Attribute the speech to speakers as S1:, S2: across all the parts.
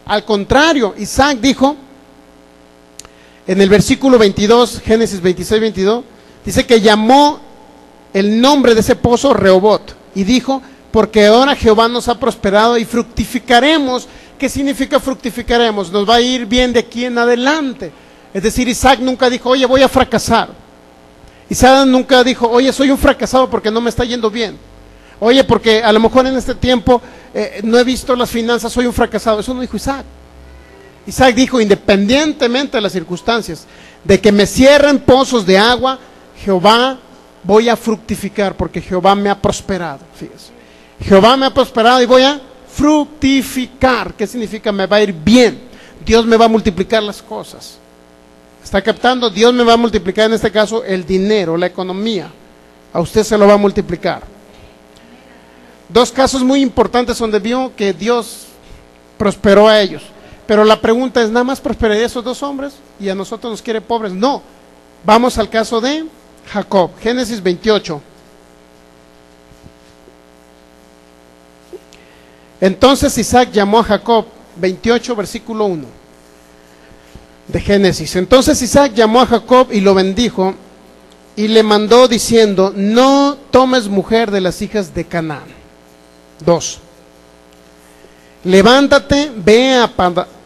S1: Al contrario, Isaac dijo, en el versículo 22, Génesis 26, 22, dice que llamó el nombre de ese pozo Rehobot, y dijo, porque ahora Jehová nos ha prosperado y fructificaremos. ¿Qué significa fructificaremos? Nos va a ir bien de aquí en adelante. Es decir, Isaac nunca dijo, oye, voy a fracasar. Isaac nunca dijo, oye, soy un fracasado porque no me está yendo bien. Oye, porque a lo mejor en este tiempo no he visto las finanzas, soy un fracasado. Eso no dijo Isaac. Isaac dijo, independientemente de las circunstancias, de que me cierren pozos de agua, Jehová, voy a fructificar porque Jehová me ha prosperado. Fíjese, Jehová me ha prosperado y voy a fructificar. ¿Qué significa? Me va a ir bien. Dios me va a multiplicar las cosas. ¿Está captando? Dios me va a multiplicar, en este caso, el dinero, la economía. A usted se lo va a multiplicar. Dos casos muy importantes donde vio que Dios prosperó a ellos. Pero la pregunta es, ¿nada más prosperaría a esos dos hombres y a nosotros nos quiere pobres? No. Vamos al caso de Jacob. Génesis 28. Entonces Isaac llamó a Jacob, 28, versículo 1 de Génesis. Entonces Isaac llamó a Jacob y lo bendijo y le mandó diciendo, no tomes mujer de las hijas de Canaán. 2. Levántate, ve a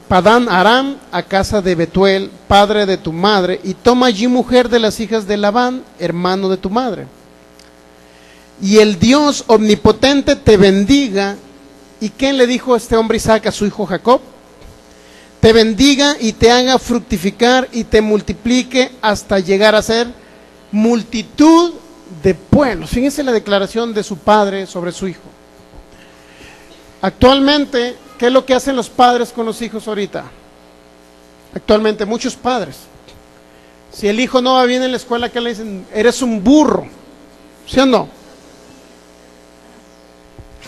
S1: Padán Aram, a casa de Betuel, padre de tu madre, y toma allí mujer de las hijas de Labán, hermano de tu madre. Y el Dios omnipotente te bendiga. ¿Y qué le dijo este hombre Isaac a su hijo Jacob? Te bendiga y te haga fructificar y te multiplique hasta llegar a ser multitud de pueblos. Fíjense la declaración de su padre sobre su hijo. Actualmente, ¿qué es lo que hacen los padres con los hijos ahorita? Actualmente, muchos padres, si el hijo no va bien en la escuela, ¿qué le dicen? Eres un burro, ¿sí o no?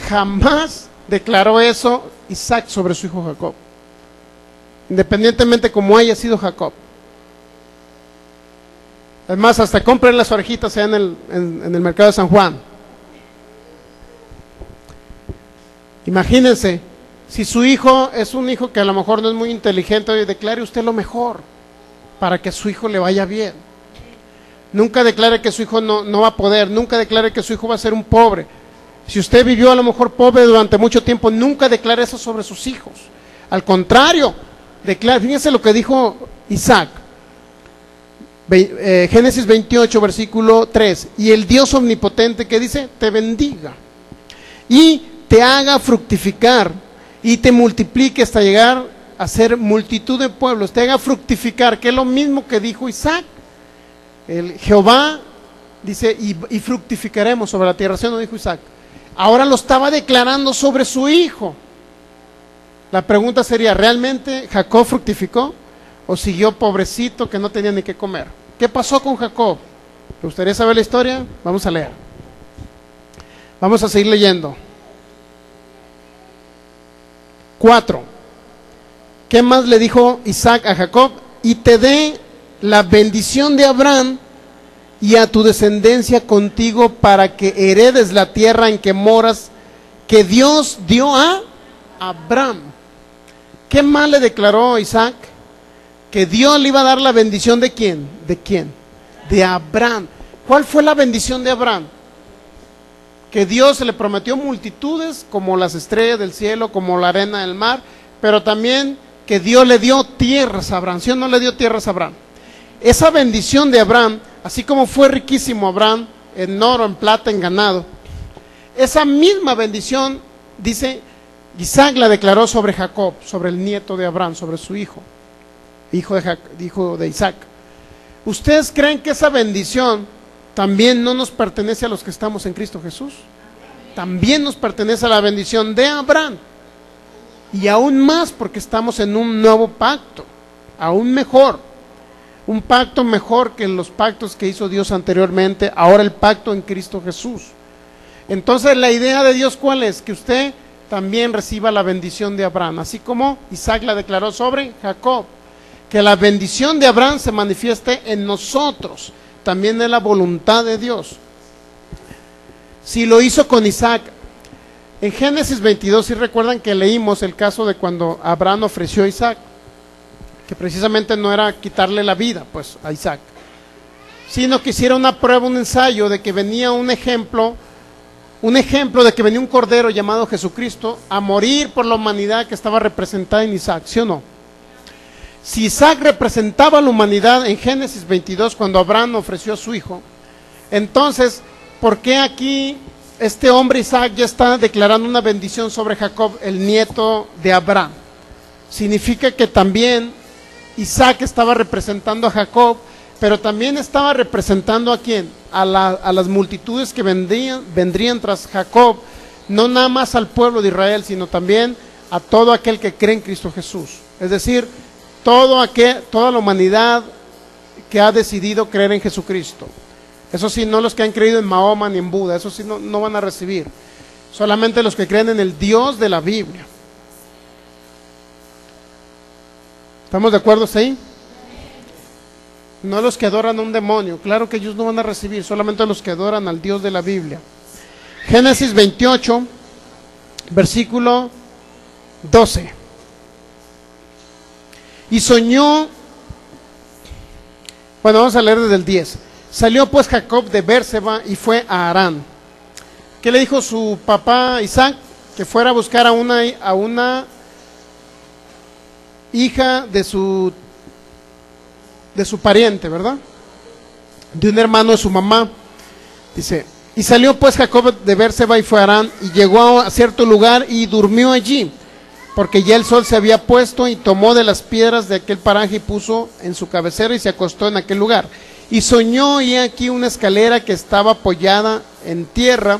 S1: Jamás declaró eso Isaac sobre su hijo Jacob, independientemente como haya sido Jacob. Además, hasta compren las orejitas allá en el mercado de San Juan. Imagínense, si su hijo es un hijo que a lo mejor no es muy inteligente, declare usted lo mejor para que a su hijo le vaya bien. Nunca declare que su hijo no va a poder, nunca declare que su hijo va a ser un pobre. Si usted vivió a lo mejor pobre durante mucho tiempo, nunca declare eso sobre sus hijos. Al contrario, declare, fíjense lo que dijo Isaac. Génesis 28, versículo 3. Y el Dios omnipotente, que dice, te bendiga y te haga fructificar y te multiplique hasta llegar a ser multitud de pueblos. Te haga fructificar, que es lo mismo que dijo Isaac. El Jehová dice, y fructificaremos sobre la tierra. ¿Sí no dijo Isaac? Ahora lo estaba declarando sobre su hijo. La pregunta sería, ¿realmente Jacob fructificó o siguió pobrecito que no tenía ni qué comer? ¿Qué pasó con Jacob? ¿Te gustaría saber la historia? Vamos a leer. Vamos a seguir leyendo. 4. ¿Qué más le dijo Isaac a Jacob? Y te dé la bendición de Abraham y a tu descendencia contigo para que heredes la tierra en que moras, que Dios dio a Abraham. ¿Qué más le declaró Isaac? Que Dios le iba a dar la bendición ¿de quién? ¿De quién? De Abraham. ¿Cuál fue la bendición de Abraham? Que Dios le prometió multitudes como las estrellas del cielo, como la arena del mar, pero también que Dios le dio tierras a Abraham. ¿Sí o no le dio tierras a Abraham? Esa bendición de Abraham, así como fue riquísimo Abraham en oro, en plata, en ganado, esa misma bendición, dice, Isaac la declaró sobre Jacob, sobre el nieto de Abraham, sobre su hijo de Isaac. ¿Ustedes creen que esa bendición también no nos pertenece a los que estamos en Cristo Jesús? También nos pertenece a la bendición de Abraham, y aún más porque estamos en un nuevo pacto, aún mejor, un pacto mejor que los pactos que hizo Dios anteriormente, ahora el pacto en Cristo Jesús. Entonces la idea de Dios, ¿cuál es? Que usted también reciba la bendición de Abraham, así como Isaac la declaró sobre Jacob, que la bendición de Abraham se manifieste en nosotros, también es la voluntad de Dios. Si lo hizo con Isaac, En Génesis 22, si recuerdan que leímos el caso de cuando Abraham ofreció a Isaac, que precisamente no era quitarle la vida, pues, a Isaac, sino que hiciera una prueba, un ensayo de que venía un ejemplo de que venía un cordero llamado Jesucristo a morir por la humanidad que estaba representada en Isaac, ¿sí o no? Si Isaac representaba a la humanidad en Génesis 22 cuando Abraham ofreció a su hijo, entonces, ¿por qué aquí este hombre Isaac ya está declarando una bendición sobre Jacob, el nieto de Abraham? Significa que también Isaac estaba representando a Jacob, pero también estaba representando ¿a quién? A las multitudes que vendrían tras Jacob, no nada más al pueblo de Israel, sino también a todo aquel que cree en Cristo Jesús. Es decir, toda la humanidad que ha decidido creer en Jesucristo. Eso sí, no los que han creído en Mahoma ni en Buda, eso sí no van a recibir. Solamente los que creen en el Dios de la Biblia. ¿Estamos de acuerdo ahí? No los que adoran a un demonio, claro que ellos no van a recibir, solamente los que adoran al Dios de la Biblia. Génesis 28, versículo 12. Y soñó, bueno, vamos a leer desde el 10. Salió pues Jacob de Bérseba y fue a Harán. ¿Qué le dijo su papá Isaac? Que fuera a buscar a una hija de su pariente, ¿verdad? De un hermano de su mamá. Dice, y salió pues Jacob de Bérseba y fue a Harán, y llegó a cierto lugar y durmió allí, porque ya el sol se había puesto, y tomó de las piedras de aquel paraje y puso en su cabecera y se acostó en aquel lugar. Y soñó, y aquí una escalera que estaba apoyada en tierra,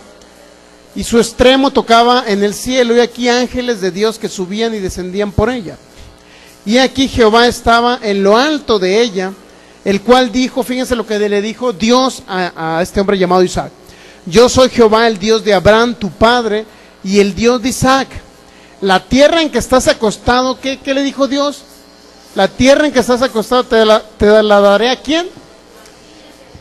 S1: y su extremo tocaba en el cielo, y aquí ángeles de Dios que subían y descendían por ella. Y aquí Jehová estaba en lo alto de ella, el cual dijo, fíjense lo que le dijo Dios a este hombre llamado Isaac: yo soy Jehová, el Dios de Abraham, tu padre, y el Dios de Isaac. La tierra en que estás acostado, ¿qué le dijo Dios? La tierra en que estás acostado te la daré ¿a quién?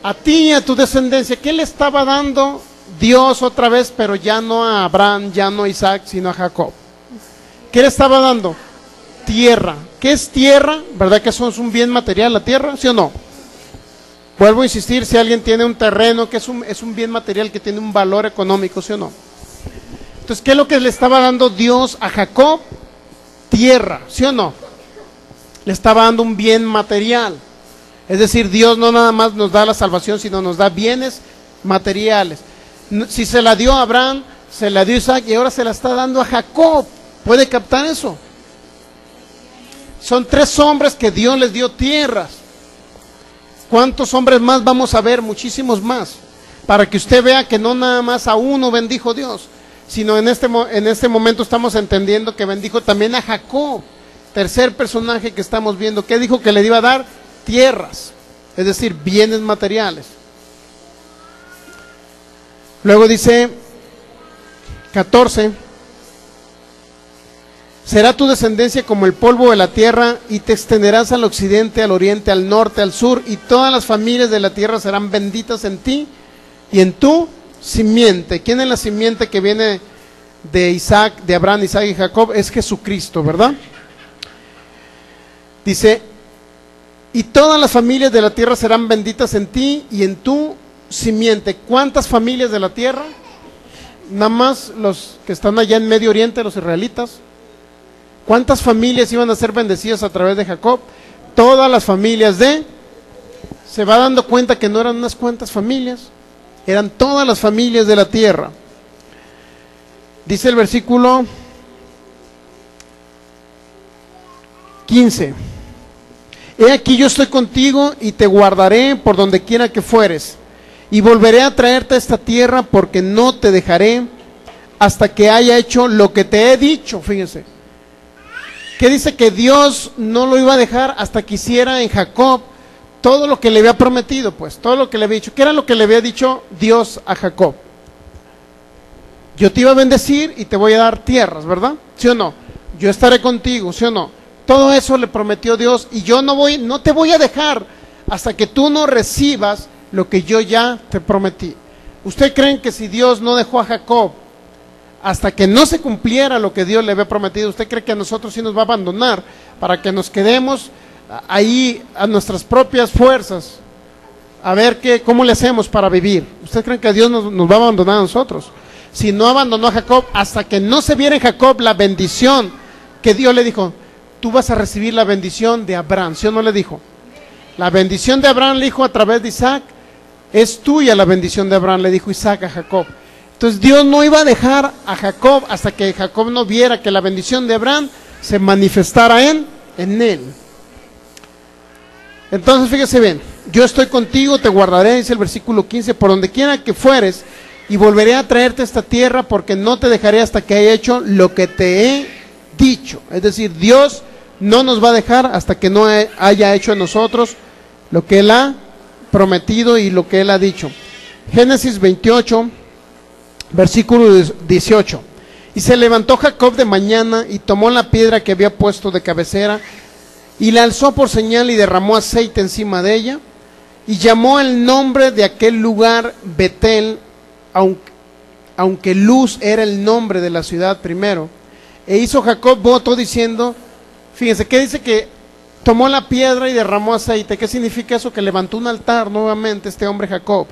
S1: A ti y a tu descendencia. ¿Qué le estaba dando Dios otra vez, pero ya no a Abraham, ya no a Isaac, sino a Jacob? ¿Qué le estaba dando? Tierra. ¿Qué es tierra? ¿Verdad que eso es un bien material, la tierra? ¿Sí o no? Vuelvo a insistir, si alguien tiene un terreno que es un bien material que tiene un valor económico, ¿sí o no? Entonces, ¿qué es lo que le estaba dando Dios a Jacob? Tierra, ¿sí o no? Le estaba dando un bien material. Es decir, Dios no nada más nos da la salvación, sino nos da bienes materiales. Si se la dio a Abraham, se la dio a Isaac y ahora se la está dando a Jacob. ¿Puede captar eso? Son 3 hombres que Dios les dio tierras. ¿Cuántos hombres más vamos a ver? Muchísimos más. Para que usted vea que no nada más a uno bendijo Dios, sino en este momento estamos entendiendo que bendijo también a Jacob, tercer personaje que estamos viendo. ¿Qué dijo que le iba a dar? Tierras, es decir, bienes materiales. Luego dice 14: será tu descendencia como el polvo de la tierra, y te extenderás al occidente, al oriente, al norte, al sur, y todas las familias de la tierra serán benditas en ti y en tu simiente. ¿Quién es la simiente que viene de Isaac, de Abraham, Isaac y Jacob? Es Jesucristo, ¿verdad? Dice, y todas las familias de la tierra serán benditas en ti y en tu simiente. ¿Cuántas familias de la tierra? Nada más los que están allá en Medio Oriente, los israelitas. ¿Cuántas familias iban a ser bendecidas a través de Jacob? Todas las familias se va dando cuenta que no eran unas cuantas familias, eran todas las familias de la tierra. Dice el versículo 15: he aquí yo estoy contigo y te guardaré por donde quiera que fueres, y volveré a traerte a esta tierra, porque no te dejaré hasta que haya hecho lo que te he dicho. Fíjense, ¿qué dice? Que Dios no lo iba a dejar hasta que hiciera en Jacob todo lo que le había prometido, pues, todo lo que le había dicho. ¿Qué era lo que le había dicho Dios a Jacob? Yo te iba a bendecir y te voy a dar tierras, ¿verdad? ¿Sí o no? Yo estaré contigo, ¿sí o no? Todo eso le prometió Dios, y yo no te voy a dejar hasta que tú no recibas lo que yo ya te prometí. ¿Usted cree que si Dios no dejó a Jacob hasta que no se cumpliera lo que Dios le había prometido. ¿Usted cree que a nosotros sí nos va a abandonar para que nos quedemos ahí a nuestras propias fuerzas a ver cómo le hacemos para vivir? ¿Usted cree que Dios nos va a abandonar a nosotros? Si no abandonó a Jacob, hasta que no se viera en Jacob la bendición que Dios le dijo, tú vas a recibir la bendición de Abraham, ¿sí o no le dijo? La bendición de Abraham le dijo a través de Isaac, es tuya la bendición de Abraham, le dijo Isaac a Jacob. Entonces Dios no iba a dejar a Jacob hasta que Jacob no viera que la bendición de Abraham se manifestara en él. Entonces fíjese bien, yo estoy contigo, te guardaré, dice el versículo 15, por donde quiera que fueres, y volveré a traerte a esta tierra, porque no te dejaré hasta que haya hecho lo que te he dicho. Es decir, Dios no nos va a dejar hasta que no haya hecho en nosotros lo que Él ha prometido y lo que Él ha dicho. Génesis 28, versículo 18. Y se levantó Jacob de mañana y tomó la piedra que había puesto de cabecera y la alzó por señal y derramó aceite encima de ella y llamó el nombre de aquel lugar Betel, aunque Luz era el nombre de la ciudad primero. E hizo Jacob voto diciendo, fíjense, ¿qué dice? Que tomó la piedra y derramó aceite. ¿Qué significa eso? Que levantó un altar nuevamente este hombre Jacob.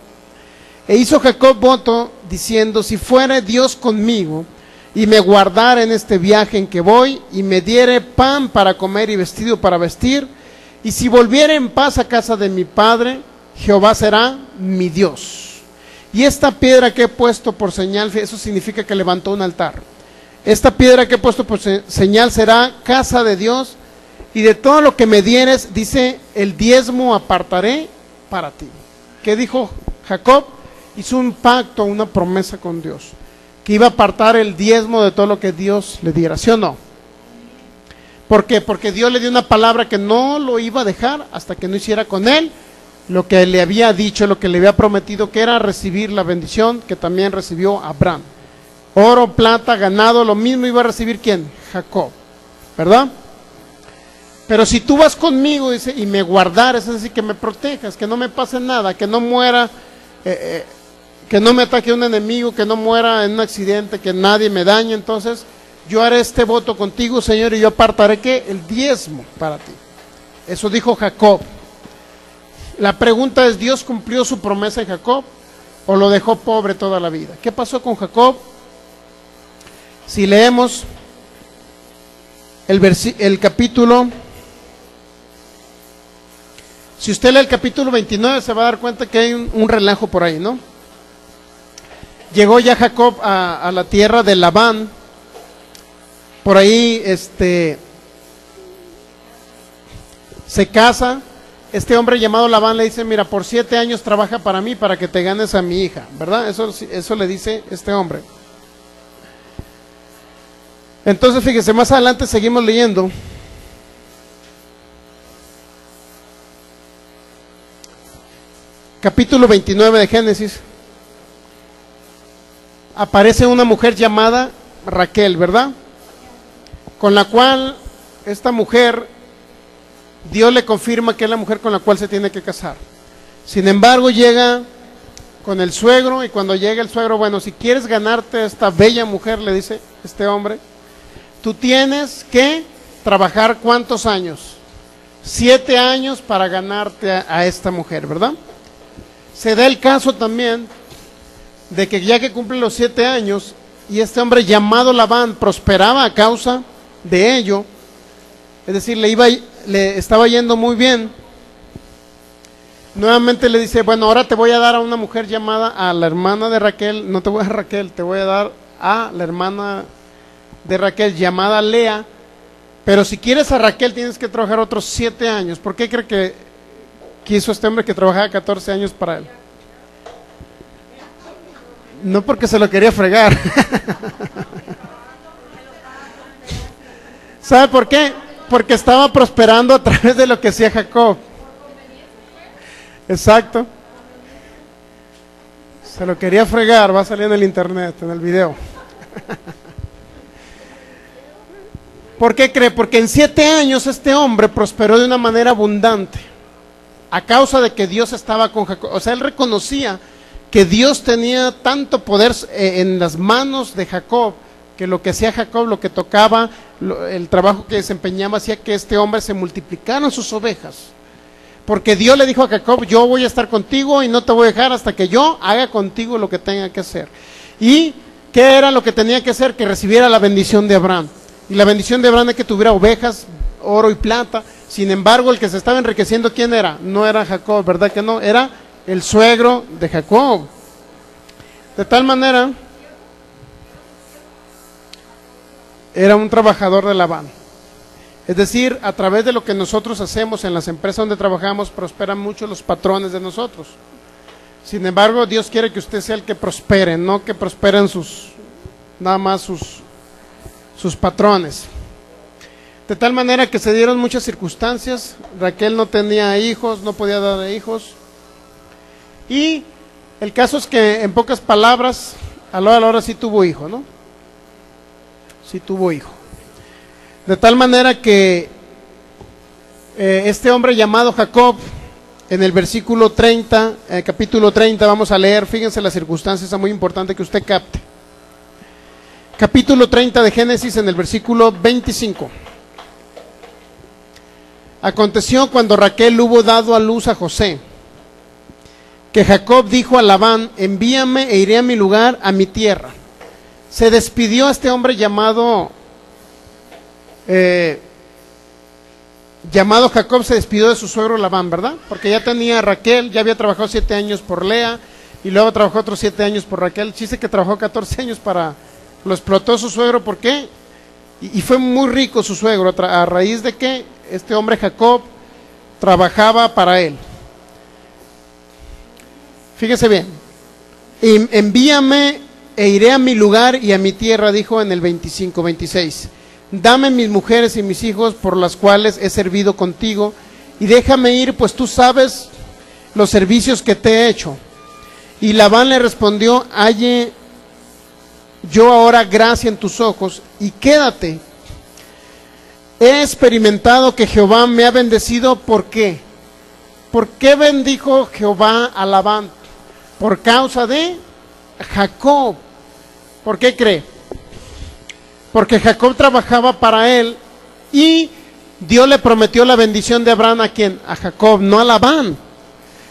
S1: E hizo Jacob voto diciendo, si fuere Dios conmigo y me guardara en este viaje en que voy y me diere pan para comer y vestido para vestir, y si volviere en paz a casa de mi padre, Jehová será mi Dios. Y esta piedra que he puesto por señal, eso significa que levantó un altar. Esta piedra que he puesto por señal será casa de Dios, y de todo lo que me dieres, dice, el diezmo apartaré para ti. ¿Qué dijo Jacob? Hizo un pacto, una promesa con Dios, que iba a apartar el diezmo de todo lo que Dios le diera, ¿sí o no? ¿Por qué? Porque Dios le dio una palabra que no lo iba a dejar hasta que no hiciera con él lo que le había dicho, lo que le había prometido, que era recibir la bendición que también recibió Abraham. Oro, plata, ganado, lo mismo iba a recibir ¿quién? Jacob, ¿verdad? Pero si tú vas conmigo, dice, y me guardares, es decir, que me protejas, que no me pase nada, que no muera, que no me ataque un enemigo, que no muera en un accidente, que nadie me dañe, entonces yo haré este voto contigo, Señor, y yo apartaré ¿qué? El diezmo para ti. Eso dijo Jacob. La pregunta es, ¿Dios cumplió su promesa en Jacob o lo dejó pobre toda la vida? ¿Qué pasó con Jacob? Si leemos el capítulo, si usted lee el capítulo 29 se va a dar cuenta que hay un relajo por ahí, ¿no? Llegó ya Jacob a la tierra de Labán, por ahí se casa. Este hombre llamado Labán le dice, mira, por 7 años trabaja para mí para que te ganes a mi hija, ¿verdad? Eso le dice este hombre. Entonces fíjese, más adelante seguimos leyendo. Capítulo 29 de Génesis. Aparece una mujer llamada Raquel, ¿verdad? Con la cual esta mujer, Dios le confirma que es la mujer con la cual se tiene que casar. Sin embargo, llega con el suegro, y cuando llega el suegro, bueno, si quieres ganarte a esta bella mujer, le dice este hombre, tú tienes que trabajar ¿cuántos años? 7 años para ganarte a esta mujer, ¿verdad? Se da el caso también de que ya que cumple los 7 años y este hombre llamado Labán prosperaba a causa de ello, es decir, le estaba yendo muy bien, nuevamente le dice, bueno, ahora te voy a dar a una mujer llamada, a la hermana de Raquel, no te voy a dar a Raquel, te voy a dar a la hermana de Raquel llamada Lea, pero si quieres a Raquel tienes que trabajar otros 7 años. ¿Por qué cree que quiso este hombre que trabajara 14 años para él? No porque se lo quería fregar. ¿Sabe por qué? Porque estaba prosperando a través de lo que hacía Jacob. Exacto. Se lo quería fregar, va a salir en el internet, en el video. ¿Por qué cree? Porque en 7 años este hombre prosperó de una manera abundante, a causa de que Dios estaba con Jacob. O sea, él reconocía que Dios tenía tanto poder en las manos de Jacob, que lo que hacía Jacob, lo que tocaba, el trabajo que desempeñaba, hacía que este hombre se multiplicaran sus ovejas. Porque Dios le dijo a Jacob, yo voy a estar contigo y no te voy a dejar hasta que yo haga contigo lo que tenga que hacer. ¿Y qué era lo que tenía que hacer? Que recibiera la bendición de Abraham. Y la bendición de Abraham es que tuviera ovejas, oro y plata. Sin embargo, el que se estaba enriqueciendo, ¿quién era? No era Jacob, ¿verdad que no? Era el suegro de Jacob. De tal manera, era un trabajador de Labán. Es decir, a través de lo que nosotros hacemos en las empresas donde trabajamos, prosperan mucho los patrones de nosotros. Sin embargo, Dios quiere que usted sea el que prospere, no que prosperen nada más sus patrones. De tal manera que se dieron muchas circunstancias. Raquel no tenía hijos, no podía dar hijos. Y el caso es que, en pocas palabras, a la hora sí tuvo hijo, ¿no? Sí tuvo hijo. De tal manera que este hombre llamado Jacob, en el versículo 30, capítulo 30, vamos a leer, fíjense las circunstancias, es muy importante que usted capte. Capítulo 30 de Génesis, en el versículo 25. Aconteció cuando Raquel hubo dado a luz a José, que Jacob dijo a Labán, envíame e iré a mi lugar, a mi tierra. Se despidió a este hombre llamado Jacob, se despidió de su suegro Labán, ¿verdad? Porque ya tenía a Raquel, ya había trabajado 7 años por Lea, y luego trabajó otros 7 años por Raquel. Chiste que trabajó 14 años lo explotó su suegro, ¿por qué? Y fue muy rico su suegro, a raíz de que este hombre Jacob trabajaba para él. Fíjese bien, envíame e iré a mi lugar y a mi tierra, dijo en el 25, 26. Dame mis mujeres y mis hijos por las cuales he servido contigo, y déjame ir, pues tú sabes los servicios que te he hecho. Y Labán le respondió, halle yo ahora gracia en tus ojos, y quédate. He experimentado que Jehová me ha bendecido, ¿por qué? ¿Por qué bendijo Jehová a Labán? Por causa de Jacob. ¿Por qué cree? Porque Jacob trabajaba para él y Dios le prometió la bendición de Abraham, ¿a quién? A Jacob, no a Labán.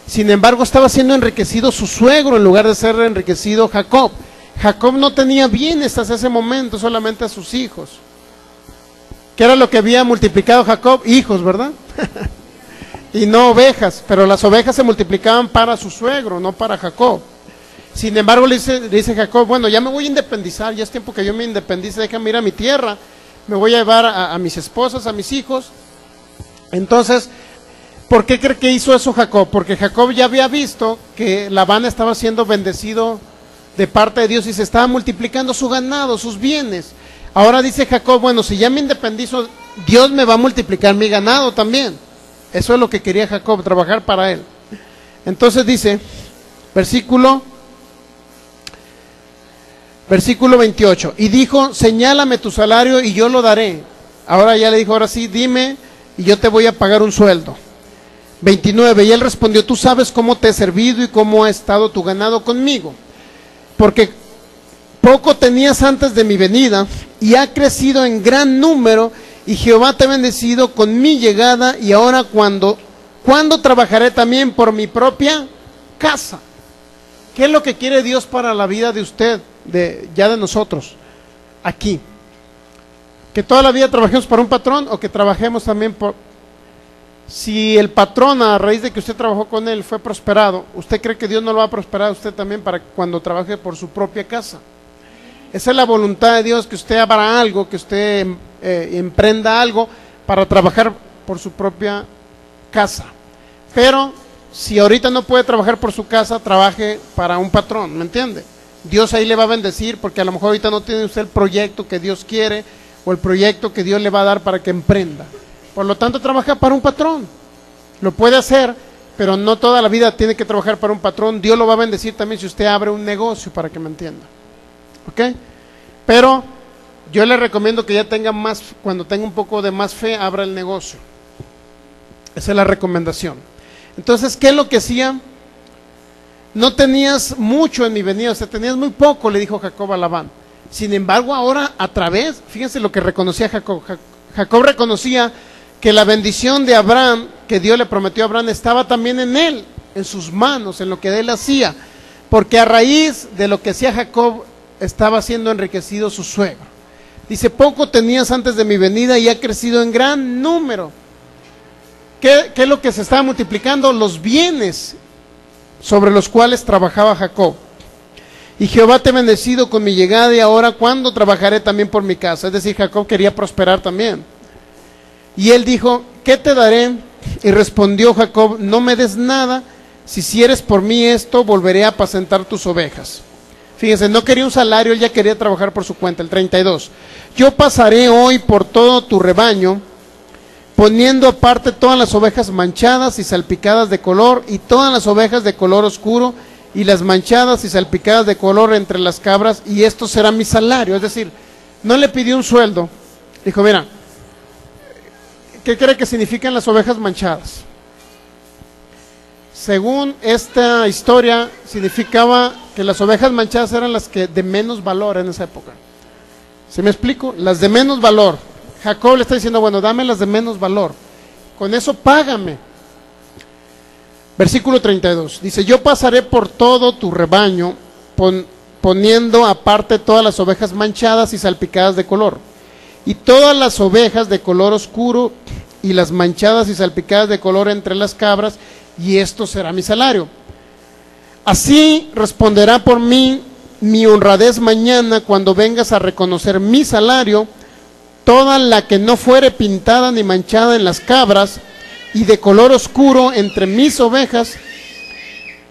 S1: Sin embargo, estaba siendo enriquecido su suegro en lugar de ser enriquecido Jacob. Jacob no tenía bienes hasta ese momento, solamente a sus hijos. ¿Qué era lo que había multiplicado Jacob? Hijos, ¿verdad? Y no ovejas, pero las ovejas se multiplicaban para su suegro, no para Jacob. Sin embargo, le dice Jacob, bueno, ya me voy a independizar, ya es tiempo que yo me independice, déjame ir a mi tierra, me voy a llevar a mis esposas, a mis hijos. Entonces, ¿por qué cree que hizo eso Jacob? Porque Jacob ya había visto que Labán estaba siendo bendecido de parte de Dios y se estaba multiplicando su ganado, sus bienes. Ahora dice Jacob, bueno, si ya me independizo, Dios me va a multiplicar mi ganado también. Eso es lo que quería Jacob, trabajar para él. Entonces dice, versículo 28, y dijo, señálame tu salario y yo lo daré. Ahora ya le dijo, ahora sí, dime y yo te voy a pagar un sueldo. 29, y él respondió, tú sabes cómo te he servido y cómo ha estado tu ganado conmigo, porque poco tenías antes de mi venida y ha crecido en gran número, y Jehová te ha bendecido con mi llegada, y ahora cuando trabajaré también por mi propia casa. ¿Qué es lo que quiere Dios para la vida de usted, ya de nosotros, aquí? Que toda la vida trabajemos para un patrón, o que trabajemos también por... Si el patrón, a raíz de que usted trabajó con él, fue prosperado, ¿usted cree que Dios no lo va a prosperar a usted también para cuando trabaje por su propia casa? Esa es la voluntad de Dios, que usted abra algo, que usted emprenda algo para trabajar por su propia casa. Pero si ahorita no puede trabajar por su casa, trabaje para un patrón, ¿me entiende? Dios ahí le va a bendecir, porque a lo mejor ahorita no tiene usted el proyecto que Dios quiere, o el proyecto que Dios le va a dar para que emprenda. Por lo tanto, trabaja para un patrón. Lo puede hacer, pero no toda la vida tiene que trabajar para un patrón. Dios lo va a bendecir también si usted abre un negocio, para que me entienda. ¿Ok? Pero yo le recomiendo que ya tenga más, cuando tenga un poco de más fe, abra el negocio. Esa es la recomendación. Entonces, ¿qué es lo que hacía no tenías mucho en mi venida, o sea, tenías muy poco, le dijo Jacob a Labán. Sin embargo, ahora a través, fíjense lo que reconocía Jacob. Jacob reconocía que la bendición de Abraham, que Dios le prometió a Abraham, estaba también en él, en sus manos, en lo que él hacía, porque a raíz de lo que hacía Jacob, estaba siendo enriquecido su suegro. Dice, poco tenías antes de mi venida y ha crecido en gran número. ¿Qué es lo que se estaba multiplicando? Los bienes sobre los cuales trabajaba Jacob. Y Jehová te ha bendecido con mi llegada, y ahora ¿cuándo trabajaré también por mi casa? Es decir, Jacob quería prosperar también. Y él dijo, ¿qué te daré? Y respondió Jacob, no me des nada, si hicieres por mí esto, volveré a apacentar tus ovejas. Fíjense, no quería un salario, él ya quería trabajar por su cuenta. El 32, yo pasaré hoy por todo tu rebaño, poniendo aparte todas las ovejas manchadas y salpicadas de color, y todas las ovejas de color oscuro, y las manchadas y salpicadas de color entre las cabras, y esto será mi salario. Es decir, no le pidió un sueldo, dijo, mira, ¿qué cree que significan las ovejas manchadas? Según esta historia, significaba que las ovejas manchadas eran las que de menos valor en esa época. ¿Sí me explico? Las de menos valor. Jacob le está diciendo, bueno, dame las de menos valor, con eso págame. Versículo 32, dice, yo pasaré por todo tu rebaño, poniendo aparte todas las ovejas manchadas y salpicadas de color, y todas las ovejas de color oscuro, y las manchadas y salpicadas de color entre las cabras, y esto será mi salario. Así responderá por mí mi honradez mañana, cuando vengas a reconocer mi salario. Toda la que no fuere pintada ni manchada en las cabras, y de color oscuro entre mis ovejas,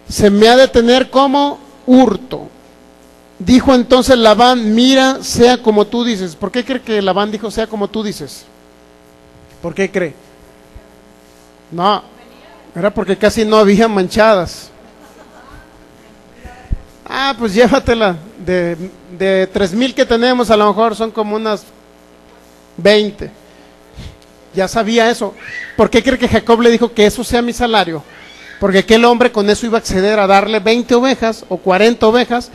S1: se me ha de tener como hurto. Dijo entonces Labán, mira, sea como tú dices. ¿Por qué cree que Labán dijo sea como tú dices? ¿Por qué cree? No, era porque casi no había manchadas. Ah, pues llévatela. De 3,000 que tenemos, a lo mejor son como unas 20. Ya sabía eso. ¿Por qué cree que Jacob le dijo que eso sea mi salario? Porque aquel hombre con eso iba a acceder a darle 20 ovejas o 40 ovejas.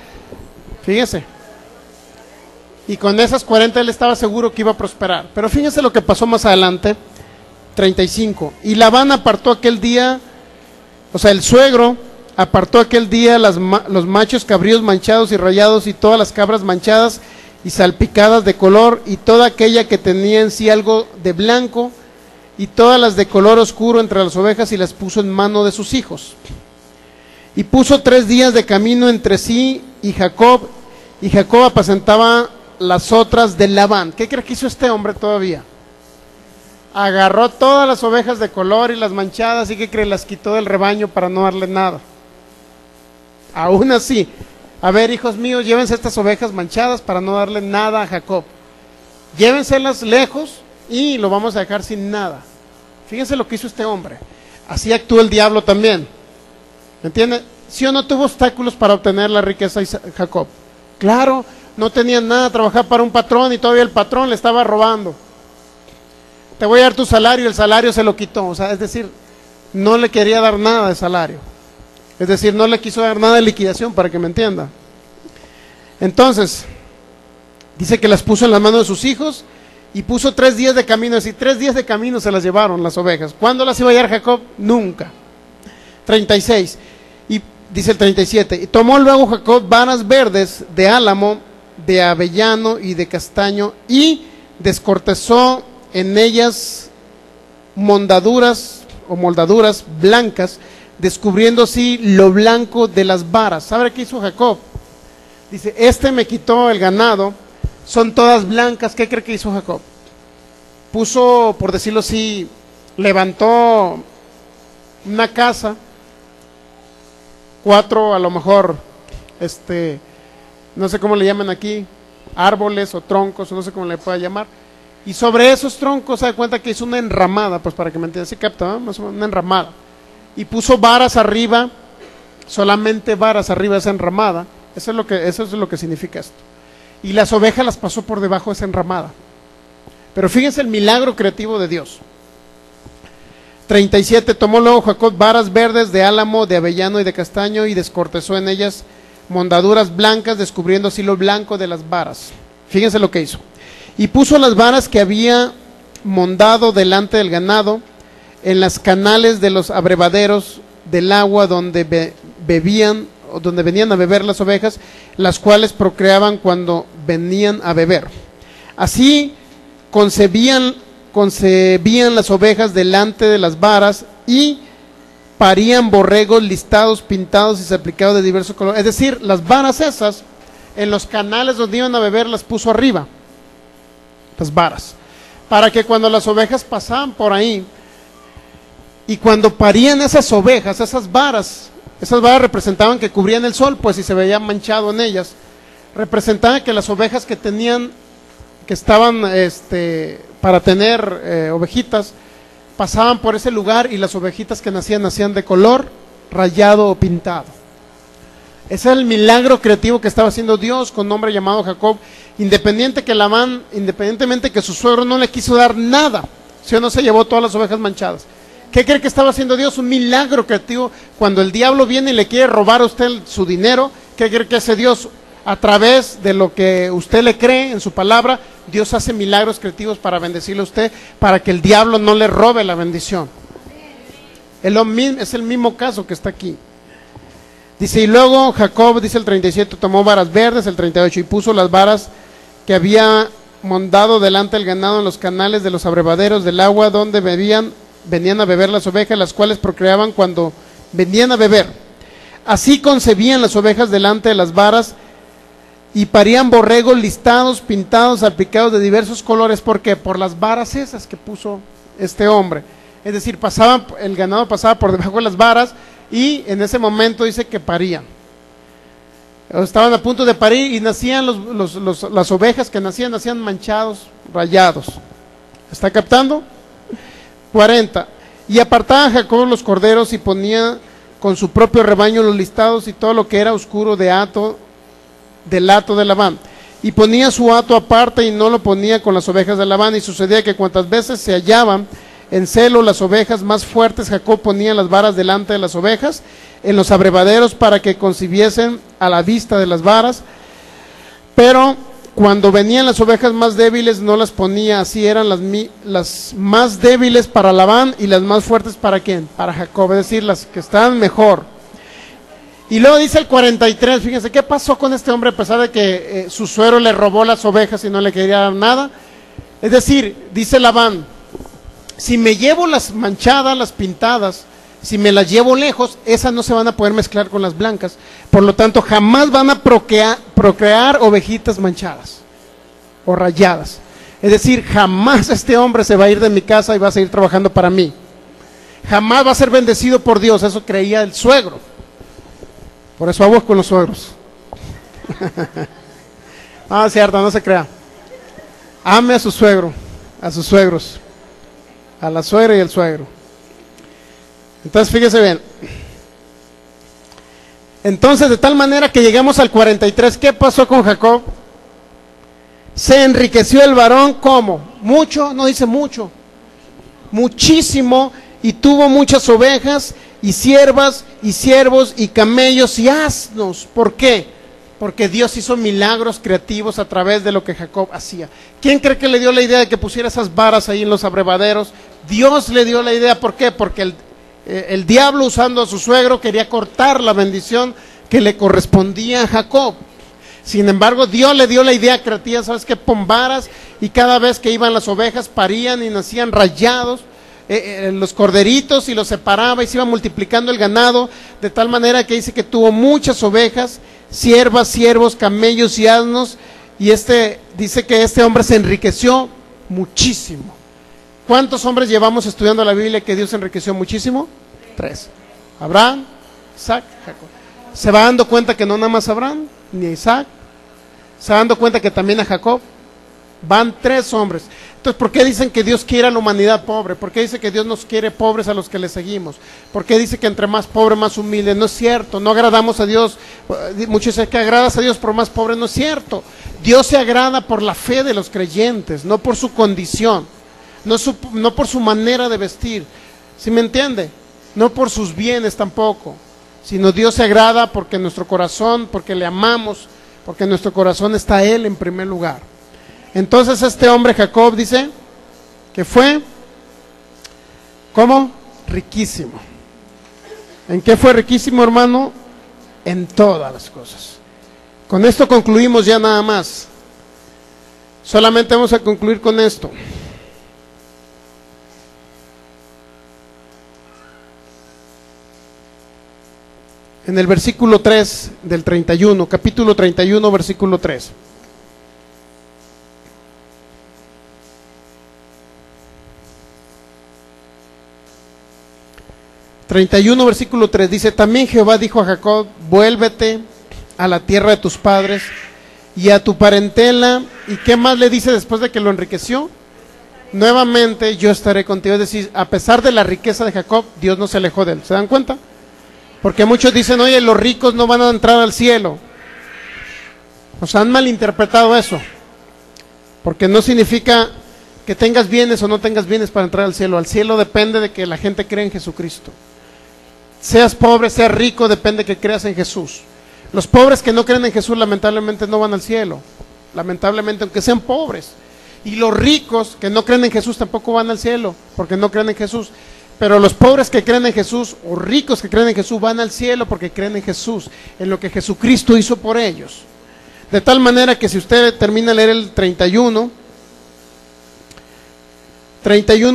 S1: Fíjese. Y con esas 40 él estaba seguro que iba a prosperar. Pero fíjese lo que pasó más adelante. 35. Y Labán apartó aquel día, o sea, el suegro apartó aquel día los machos cabríos manchados y rayados, y todas las cabras manchadas y salpicadas de color, y toda aquella que tenía en sí algo de blanco, y todas las de color oscuro entre las ovejas, y las puso en mano de sus hijos. Y puso 3 días de camino entre sí y Jacob apacentaba las otras de Labán. ¿Qué cree que hizo este hombre todavía? Agarró todas las ovejas de color y las manchadas, y ¿qué cree? Las quitó del rebaño para no darle nada. Aún así, a ver, hijos míos, llévense estas ovejas manchadas para no darle nada a Jacob. Llévenselas lejos y lo vamos a dejar sin nada. Fíjense lo que hizo este hombre. Así actúa el diablo también. ¿Me entiende? ¿Sí o no tuvo obstáculos para obtener la riqueza Jacob? Claro, no tenía nada, trabajar para un patrón y todavía el patrón le estaba robando. Te voy a dar tu salario, y el salario se lo quitó. O sea, es decir, no le quería dar nada de salario. Es decir, no le quiso dar nada de liquidación, para que me entienda. Entonces, dice que las puso en las manos de sus hijos, y puso 3 días de camino. Es decir, 3 días de camino se las llevaron las ovejas. ¿Cuándo las iba a llevar Jacob? Nunca. 36. Y dice el 37. Y tomó luego Jacob varas verdes de álamo, de avellano y de castaño, y descortezó en ellas moldaduras blancas, descubriendo así lo blanco de las varas. ¿Sabe qué hizo Jacob? Dice, me quitó el ganado, son todas blancas. ¿Qué cree que hizo Jacob? Puso, por decirlo así, levantó una casa, 4 a lo mejor, no sé cómo le llaman aquí, árboles o troncos, no sé cómo le pueda llamar, y sobre esos troncos se da cuenta que hizo una enramada, pues para que me entiendan, ¿sí capta? ¿No? Más o menos una enramada, y puso varas arriba, solamente varas arriba de esa enramada. Eso es lo que significa esto. Y las ovejas las pasó por debajo de esa enramada. Pero fíjense el milagro creativo de Dios. 37, tomó luego Jacob varas verdes de álamo, de avellano y de castaño, y descortezó en ellas mondaduras blancas, descubriendo así lo blanco de las varas. Fíjense lo que hizo. Y puso las varas que había mondado delante del ganado en las canales de los abrevaderos del agua donde bebían, o donde venían a beber las ovejas, las cuales procreaban cuando venían a beber. Así concebían las ovejas delante de las varas, y parían borregos listados, pintados y salpicados de diversos colores. Es decir, las varas esas, en los canales donde iban a beber, las puso arriba, las varas, para que cuando las ovejas pasaban por ahí, y cuando parían esas ovejas, esas varas representaban que cubrían el sol, pues si se veía manchado en ellas, representaban que las ovejas que tenían, que estaban para tener ovejitas, pasaban por ese lugar, y las ovejitas que nacían de color rayado o pintado. Ese es el milagro creativo que estaba haciendo Dios con un hombre llamado Jacob, independientemente que su suegro no le quiso dar nada, si no se llevó todas las ovejas manchadas. ¿Qué cree que estaba haciendo Dios? Un milagro creativo. Cuando el diablo viene y le quiere robar a usted su dinero, ¿qué cree que hace Dios? A través de lo que usted le cree en su palabra, Dios hace milagros creativos para bendecirle a usted, para que el diablo no le robe la bendición. Es el mismo caso que está aquí. Dice, y luego Jacob, dice el 37, tomó varas verdes, el 38, y puso las varas que había mondado delante del ganado en los canales de los abrevaderos del agua donde venían a beber las ovejas, las cuales procreaban cuando venían a beber. Así concebían las ovejas delante de las varas, y parían borregos listados, pintados, salpicados de diversos colores. ¿Por qué? Por las varas esas que puso este hombre. Es decir, el ganado pasaba por debajo de las varas, y en ese momento dice que parían. Estaban a punto de parir, y nacían las ovejas que nacían manchados, rayados. ¿Está captando? 40. Y apartaba Jacob los corderos, y ponía con su propio rebaño los listados y todo lo que era oscuro del hato de Labán, y ponía su hato aparte, y no lo ponía con las ovejas de Labán. Y sucedía que cuantas veces se hallaban en celo las ovejas más fuertes, Jacob ponía las varas delante de las ovejas en los abrevaderos para que concibiesen a la vista de las varas, pero cuando venían las ovejas más débiles no las ponía. Así eran las más débiles para Labán, y las más fuertes para ¿quién? Para Jacob, es decir, las que estaban mejor. Y luego dice el 43, fíjense, ¿qué pasó con este hombre a pesar de que su suegro le robó las ovejas y no le quería dar nada? Es decir, dice Labán, si me llevo las manchadas, las pintadas, si me las llevo lejos, esas no se van a poder mezclar con las blancas, por lo tanto jamás van a procrear ovejitas manchadas o rayadas. Es decir, jamás este hombre se va a ir de mi casa y va a seguir trabajando para mí, jamás va a ser bendecido por Dios. Eso creía el suegro. Por eso aguas con los suegros. No, es cierto, no se crea. Ame a su suegro, a sus suegros, a la suegra y el suegro. Entonces fíjese bien. Entonces, de tal manera que llegamos al 43, ¿qué pasó con Jacob? Se enriqueció el varón, ¿cómo? Mucho, no dice mucho, muchísimo, y tuvo muchas ovejas, y siervas, y siervos, y camellos, y asnos. ¿Por qué? Porque Dios hizo milagros creativos a través de lo que Jacob hacía. ¿Quién cree que le dio la idea de que pusiera esas varas ahí en los abrevaderos? Dios le dio la idea. ¿Por qué? Porque el diablo, usando a su suegro, quería cortar la bendición que le correspondía a Jacob. Sin embargo, Dios le dio la idea creativa. ¿Sabes qué? Pon varas, y cada vez que iban las ovejas parían y nacían rayados los corderitos, y los separaba, y se iba multiplicando el ganado, de tal manera que dice que tuvo muchas ovejas, siervas, siervos, camellos y asnos. Y dice que este hombre se enriqueció muchísimo. ¿Cuántos hombres llevamos estudiando la Biblia que Dios enriqueció muchísimo? 3. Abraham, Isaac, Jacob. Se va dando cuenta que no nada más Abraham ni Isaac, se va dando cuenta que también a Jacob. Van 3 hombres. Entonces, ¿por qué dicen que Dios quiere a la humanidad pobre? ¿Por qué dice que Dios nos quiere pobres a los que le seguimos? ¿Por qué dice que entre más pobre, más humilde? No es cierto, no agradamos a Dios. Muchos dicen que agradas a Dios por más pobre. No es cierto. Dios se agrada por la fe de los creyentes, no por su condición, no por su manera de vestir. ¿Sí me entiende? No por sus bienes tampoco, sino Dios se agrada porque nuestro corazón, porque le amamos, porque en nuestro corazón está Él en primer lugar. Entonces este hombre Jacob dice que fue, ¿cómo? Riquísimo. ¿En qué fue riquísimo, hermano? En todas las cosas. Con esto concluimos ya nada más. Solamente vamos a concluir con esto. En el versículo 3 del 31, capítulo 31, versículo 3. Versículo 3 dice: también Jehová dijo a Jacob: vuélvete a la tierra de tus padres y a tu parentela. ¿Y qué más le dice después de que lo enriqueció? Nuevamente yo estaré contigo. Es decir, a pesar de la riqueza de Jacob, Dios no se alejó de él. ¿Se dan cuenta? Porque muchos dicen: oye, los ricos no van a entrar al cielo. Nos han malinterpretado eso, porque no significa que tengas bienes o no tengas bienes para entrar al cielo. Al cielo depende de que la gente crea en Jesucristo. Seas pobre, seas rico, depende que creas en Jesús. Los pobres que no creen en Jesús lamentablemente no van al cielo, lamentablemente, aunque sean pobres. Y los ricos que no creen en Jesús tampoco van al cielo, porque no creen en Jesús. Pero los pobres que creen en Jesús, o ricos que creen en Jesús, van al cielo porque creen en Jesús, en lo que Jesucristo hizo por ellos. De tal manera que si usted termina de leer el 31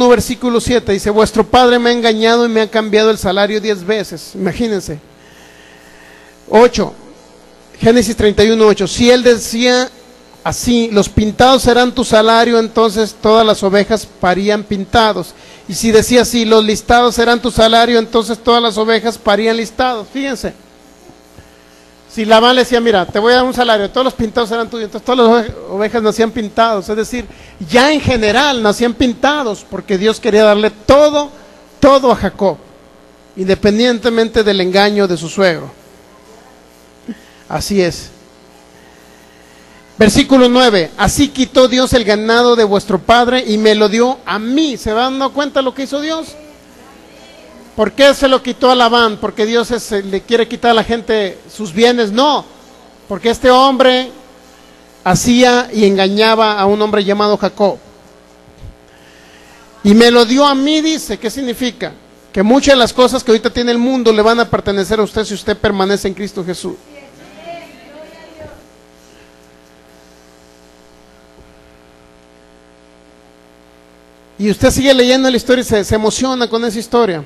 S1: versículo 7, dice: vuestro padre me ha engañado y me ha cambiado el salario 10 veces. Imagínense. 8, Génesis 31, 8. Si él decía así: los pintados serán tu salario, entonces todas las ovejas parían pintados. Y si decía así: los listados serán tu salario, entonces todas las ovejas parían listados. Fíjense. Si Labán le decía: mira, te voy a dar un salario, todos los pintados serán tuyos, entonces todas las ovejas nacían pintados. Es decir, ya en general nacían pintados, porque Dios quería darle todo a Jacob, independientemente del engaño de su suegro. Así es. Versículo 9: así quitó Dios el ganado de vuestro padre y me lo dio a mí. ¿Se van dando cuenta lo que hizo Dios? ¿Por qué se lo quitó a Labán? ¿Porque Dios le quiere quitar a la gente sus bienes? No, porque este hombre hacía y engañaba a un hombre llamado Jacob. Y me lo dio a mí, dice. ¿Qué significa? Que muchas de las cosas que ahorita tiene el mundo le van a pertenecer a usted si usted permanece en Cristo Jesús. Y usted sigue leyendo la historia y se emociona con esa historia.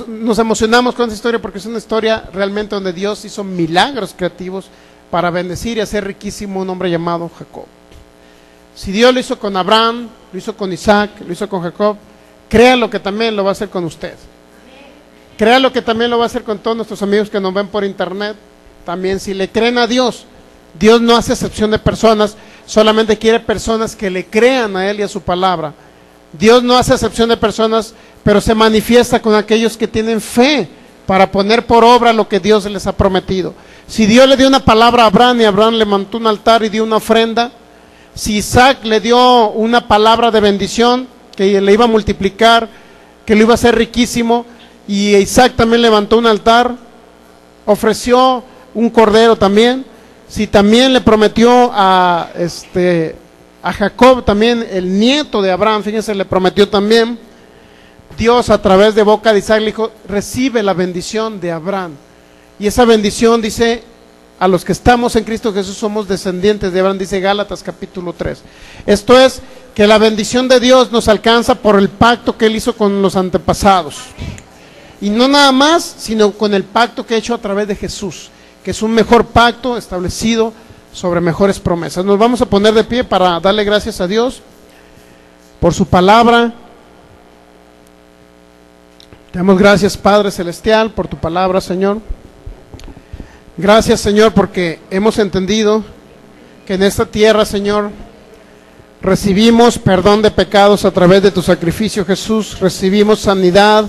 S1: Nos emocionamos con esa historia porque es una historia realmente donde Dios hizo milagros creativos para bendecir y hacer riquísimo un hombre llamado Jacob. Si Dios lo hizo con Abraham, lo hizo con Isaac, lo hizo con Jacob, créalo que también lo va a hacer con usted. Créalo que también lo va a hacer con todos nuestros amigos que nos ven por internet. También, si le creen a Dios, Dios no hace excepción de personas, solamente quiere personas que le crean a Él y a su palabra. Dios no hace excepción de personas, pero se manifiesta con aquellos que tienen fe para poner por obra lo que Dios les ha prometido. Si Dios le dio una palabra a Abraham y Abraham le montó un altar y dio una ofrenda, si Isaac le dio una palabra de bendición, que le iba a multiplicar, que lo iba a hacer riquísimo, y Isaac también levantó un altar, ofreció un cordero también. Si también le prometió a Jacob, también el nieto de Abraham, fíjense, le prometió también, Dios a través de boca de Isaac le dijo: recibe la bendición de Abraham. Y esa bendición, dice, a los que estamos en Cristo Jesús somos descendientes de Abraham, dice Gálatas capítulo 3. Esto es, que la bendición de Dios nos alcanza por el pacto que Él hizo con los antepasados. Y no nada más, sino con el pacto que ha hecho a través de Jesús, que es un mejor pacto establecido sobre mejores promesas. Nos vamos a poner de pie para darle gracias a Dios por su palabra. Te damos gracias, Padre Celestial, por tu palabra, Señor. Gracias, Señor, porque hemos entendido que en esta tierra, Señor, recibimos perdón de pecados a través de tu sacrificio, Jesús. Recibimos sanidad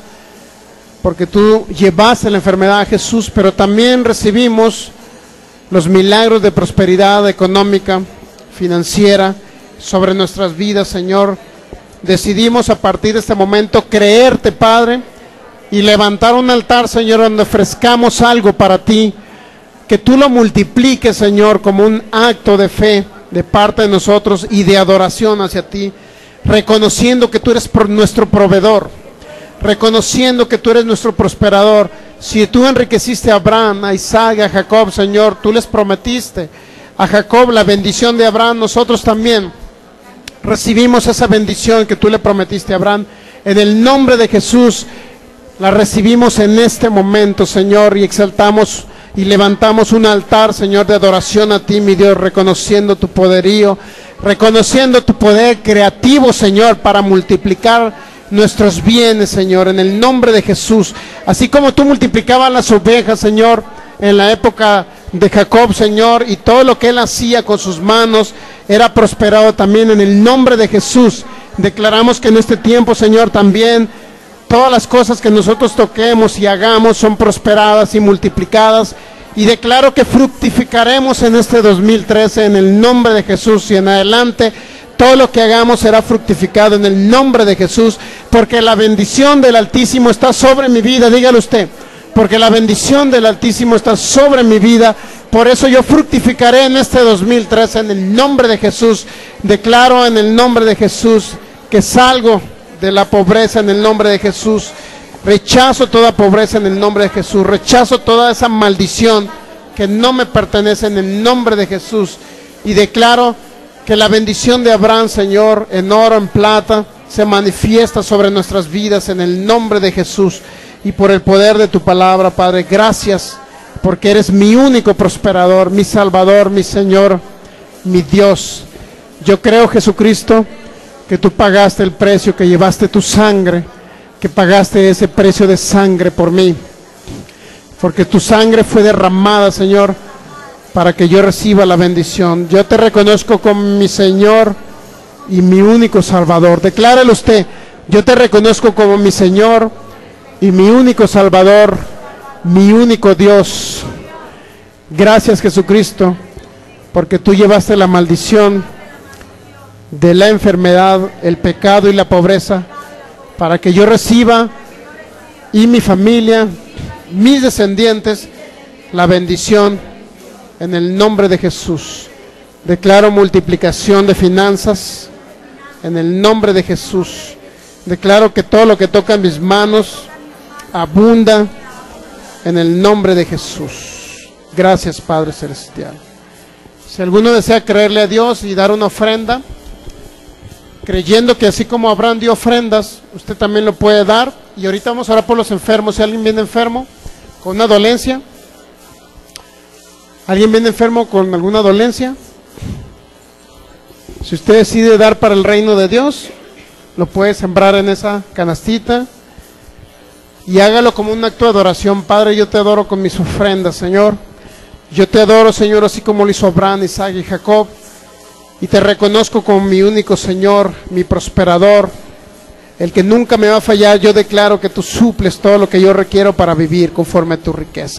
S1: porque tú llevaste la enfermedad a Jesús, pero también recibimos los milagros de prosperidad económica, financiera, sobre nuestras vidas, Señor, decidimos a partir de este momento creerte, Padre, y levantar un altar, Señor, donde ofrezcamos algo para ti, que tú lo multipliques, Señor, como un acto de fe de parte de nosotros y de adoración hacia ti, reconociendo que tú eres nuestro proveedor, reconociendo que tú eres nuestro prosperador. Si tú enriqueciste a Abraham, a Isaac, a Jacob, Señor, tú les prometiste a Jacob la bendición de Abraham, nosotros también recibimos esa bendición que tú le prometiste a Abraham. En el nombre de Jesús la recibimos en este momento, Señor, y exaltamos y levantamos un altar, Señor, de adoración a ti, mi Dios, reconociendo tu poderío, reconociendo tu poder creativo, Señor, para multiplicar nuestros bienes, Señor, en el nombre de Jesús. Así como tú multiplicabas las ovejas, Señor, en la época de Jacob, Señor, y todo lo que él hacía con sus manos era prosperado también en el nombre de Jesús. Declaramos que en este tiempo, Señor, también todas las cosas que nosotros toquemos y hagamos son prosperadas y multiplicadas, y declaro que fructificaremos en este 2013 en el nombre de Jesús, y en adelante todo lo que hagamos será fructificado en el nombre de Jesús, porque la bendición del Altísimo está sobre mi vida. Dígalo usted, porque la bendición del Altísimo está sobre mi vida. Por eso yo fructificaré en este 2013 en el nombre de Jesús. Declaro en el nombre de Jesús que salgo de la pobreza en el nombre de Jesús. Rechazo toda pobreza en el nombre de Jesús. Rechazo toda esa maldición que no me pertenece en el nombre de Jesús. Y declaro que la bendición de Abraham, Señor, en oro, en plata, se manifiesta sobre nuestras vidas en el nombre de Jesús. Y por el poder de tu palabra, Padre, gracias, porque eres mi único prosperador, mi Salvador, mi Señor, mi Dios. Yo creo, Jesucristo, que tú pagaste el precio, que llevaste tu sangre, que pagaste ese precio de sangre por mí, porque tu sangre fue derramada, Señor, para que yo reciba la bendición. Yo te reconozco como mi Señor y mi único Salvador. Decláralo usted: yo te reconozco como mi Señor y mi único Salvador, mi único Dios. Gracias, Jesucristo, porque tú llevaste la maldición de la enfermedad, el pecado y la pobreza, para que yo reciba, y mi familia, mis descendientes, la bendición en el nombre de Jesús. Declaro multiplicación de finanzas en el nombre de Jesús. Declaro que todo lo que toca en mis manos abunda en el nombre de Jesús. Gracias, Padre Celestial. Si alguno desea creerle a Dios y dar una ofrenda, creyendo que así como Abraham dio ofrendas, usted también lo puede dar. Y ahorita vamos a orar por los enfermos. Si alguien viene enfermo con una dolencia, ¿alguien viene enfermo con alguna dolencia? Si usted decide dar para el reino de Dios, lo puede sembrar en esa canastita y hágalo como un acto de adoración. Padre, yo te adoro con mis ofrendas, Señor. Yo te adoro, Señor, así como lo hizo Abraham, Isaac y Jacob. Y te reconozco como mi único Señor, mi prosperador, el que nunca me va a fallar. Yo declaro que tú suples todo lo que yo requiero para vivir conforme a tu riqueza.